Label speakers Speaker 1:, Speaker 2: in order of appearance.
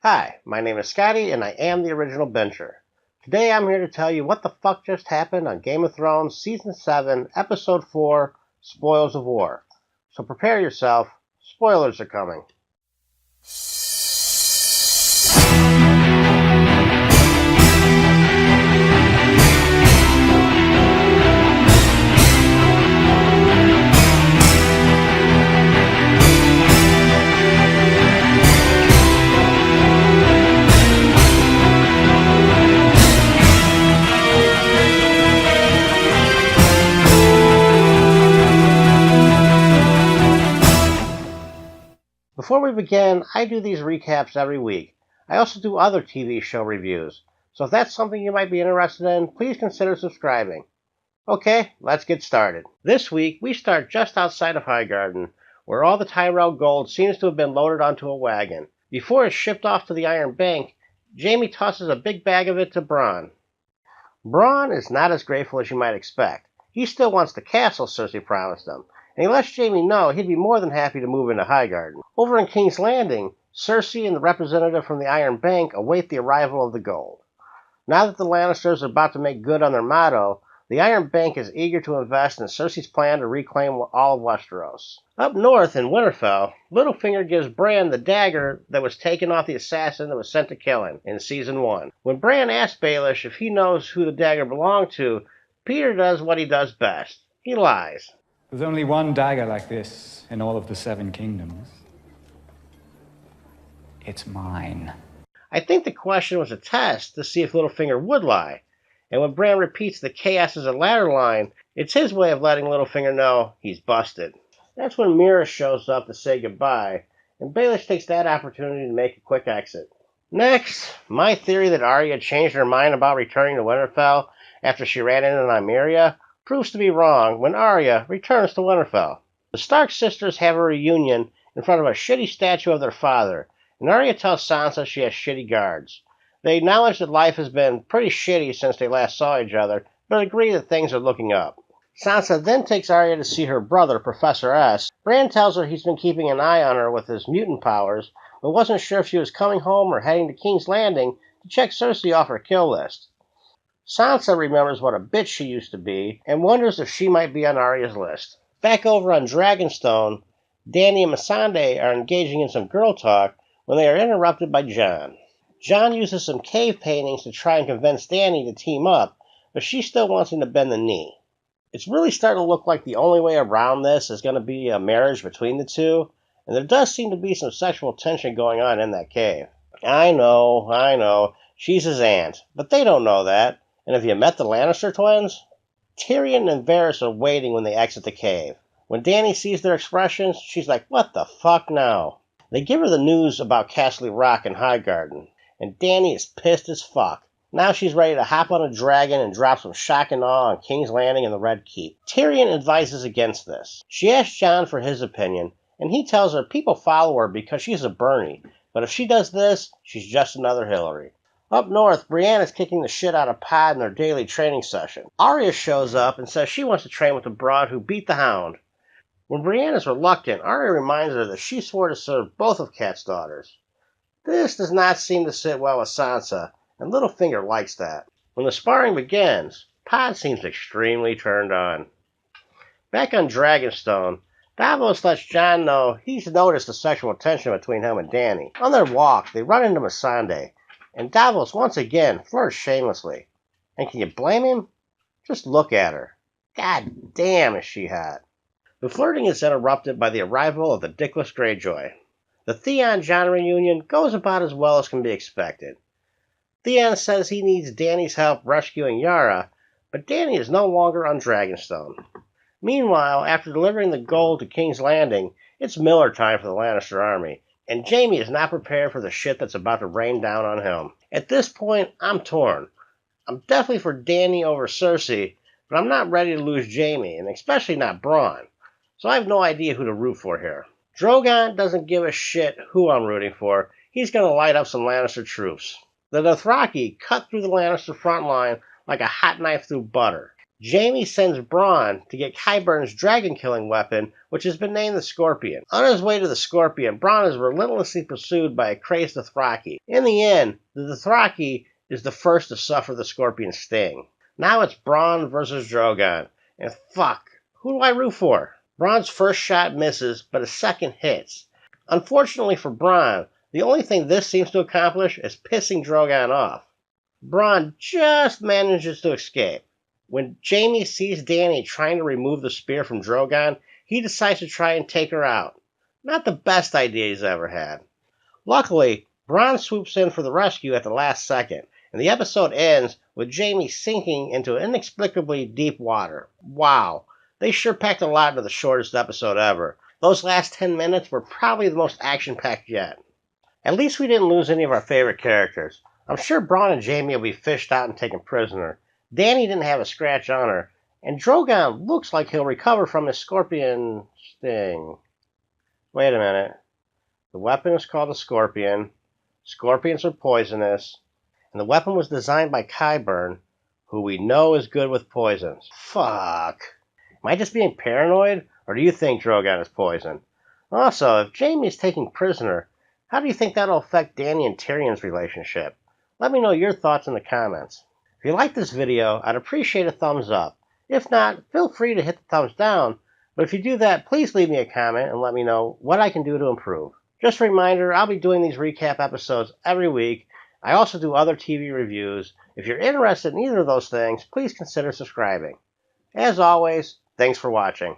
Speaker 1: Hi, my name is Scotty, and I am the OriginalBinger. Today I'm here to tell you what the fuck just happened on Game of Thrones Season 7, Episode 4, Spoils of War. So prepare yourself, spoilers are coming. Before we begin, I do these recaps every week. I also do other TV show reviews, so if that's something you might be interested in, please consider subscribing. Okay, let's get started. This week, we start just outside of Highgarden, where all the Tyrell gold seems to have been loaded onto a wagon. Before it's shipped off to the Iron Bank, Jaime tosses a big bag of it to Bronn. Bronn is not as grateful as you might expect. He still wants the castle Cersei promised him, and he lets Jaime know he'd be more than happy to move into Highgarden. Over in King's Landing, Cersei and the representative from the Iron Bank await the arrival of the gold. Now that the Lannisters are about to make good on their motto, the Iron Bank is eager to invest in Cersei's plan to reclaim all of Westeros. Up north in Winterfell, Littlefinger gives Bran the dagger that was taken off the assassin that was sent to kill him in Season 1. When Bran asks Baelish if he knows who the dagger belonged to, Peter does what he does best. He lies.
Speaker 2: There's only one dagger like this in all of the Seven Kingdoms. It's mine.
Speaker 1: I think the question was a test to see if Littlefinger would lie. And when Bran repeats the chaos is a ladder line, it's his way of letting Littlefinger know he's busted. That's when Mira shows up to say goodbye, and Baelish takes that opportunity to make a quick exit. Next, my theory that Arya changed her mind about returning to Winterfell after she ran into Nymeria proves to be wrong when Arya returns to Winterfell. The Stark sisters have a reunion in front of a shitty statue of their father, and Arya tells Sansa she has shitty guards. They acknowledge that life has been pretty shitty since they last saw each other, but agree that things are looking up. Sansa then takes Arya to see her brother, Professor S. Bran tells her he's been keeping an eye on her with his mutant powers, but wasn't sure if she was coming home or heading to King's Landing to check Cersei off her kill list. Sansa remembers what a bitch she used to be, and wonders if she might be on Arya's list. Back over on Dragonstone, Dany and Missandei are engaging in some girl talk when they are interrupted by Jon. Jon uses some cave paintings to try and convince Dany to team up, but she still wants him to bend the knee. It's really starting to look like the only way around this is going to be a marriage between the two, and there does seem to be some sexual tension going on in that cave. I know, she's his aunt, but they don't know that. And have you met the Lannister twins? Tyrion and Varys are waiting when they exit the cave. When Dany sees their expressions, she's like, what the fuck now? They give her the news about Castle Rock and Highgarden, and Dany is pissed as fuck. Now she's ready to hop on a dragon and drop some shock and awe on King's Landing and the Red Keep. Tyrion advises against this. She asks Jon for his opinion, and he tells her people follow her because she's a Bernie, but if she does this, she's just another Hillary. Up north, Brienne is kicking the shit out of Pod in their daily training session. Arya shows up and says she wants to train with the broad who beat the Hound. When Brienne is reluctant, Arya reminds her that she swore to serve both of Cat's daughters. This does not seem to sit well with Sansa, and Littlefinger likes that. When the sparring begins, Pod seems extremely turned on. Back on Dragonstone, Davos lets Jon know he's noticed the sexual tension between him and Dany. On their walk, they run into Missandei, and Davos once again flirts shamelessly. And can you blame him? Just look at her. God damn is she hot. The flirting is interrupted by the arrival of the Dickless Greyjoy. The Theon-Jon reunion goes about as well as can be expected. Theon says he needs Dany's help rescuing Yara, but Dany is no longer on Dragonstone. Meanwhile, after delivering the gold to King's Landing, it's Miller time for the Lannister army, and Jaime is not prepared for the shit that's about to rain down on him. At this point, I'm torn. I'm definitely for Dany over Cersei, but I'm not ready to lose Jaime, and especially not Bronn, so I have no idea who to root for here. Drogon doesn't give a shit who I'm rooting for. He's going to light up some Lannister troops. The Dothraki cut through the Lannister front line like a hot knife through butter. Jamie sends Braun to get Qyburn's dragon-killing weapon, which has been named the Scorpion. On his way to the Scorpion, Braun is relentlessly pursued by a crazed Dothraki. In the end, the Dothraki is the first to suffer the Scorpion's sting. Now it's Braun versus Drogon, and fuck, who do I root for? Braun's first shot misses, but his second hits. Unfortunately for Braun, the only thing this seems to accomplish is pissing Drogon off. Braun just manages to escape. When Jamie sees Dany trying to remove the spear from Drogon, he decides to try and take her out. Not the best idea he's ever had. Luckily, Bronn swoops in for the rescue at the last second, and the episode ends with Jamie sinking into inexplicably deep water. Wow, they sure packed a lot into the shortest episode ever. Those last 10 minutes were probably the most action-packed yet. At least we didn't lose any of our favorite characters. I'm sure Bronn and Jamie will be fished out and taken prisoner. Dany didn't have a scratch on her, and Drogon looks like he'll recover from his scorpion sting. Wait a minute. The weapon is called a scorpion. Scorpions are poisonous. And the weapon was designed by Qyburn, who we know is good with poisons. Fuck. Am I just being paranoid, or do you think Drogon is poison? Also, if Jaime's taken prisoner, how do you think that'll affect Dany and Tyrion's relationship? Let me know your thoughts in the comments. If you like this video, I'd appreciate a thumbs up. If not, feel free to hit the thumbs down, but if you do that, please leave me a comment and let me know what I can do to improve. Just a reminder, I'll be doing these recap episodes every week. I also do other TV reviews. If you're interested in either of those things, please consider subscribing. As always, thanks for watching.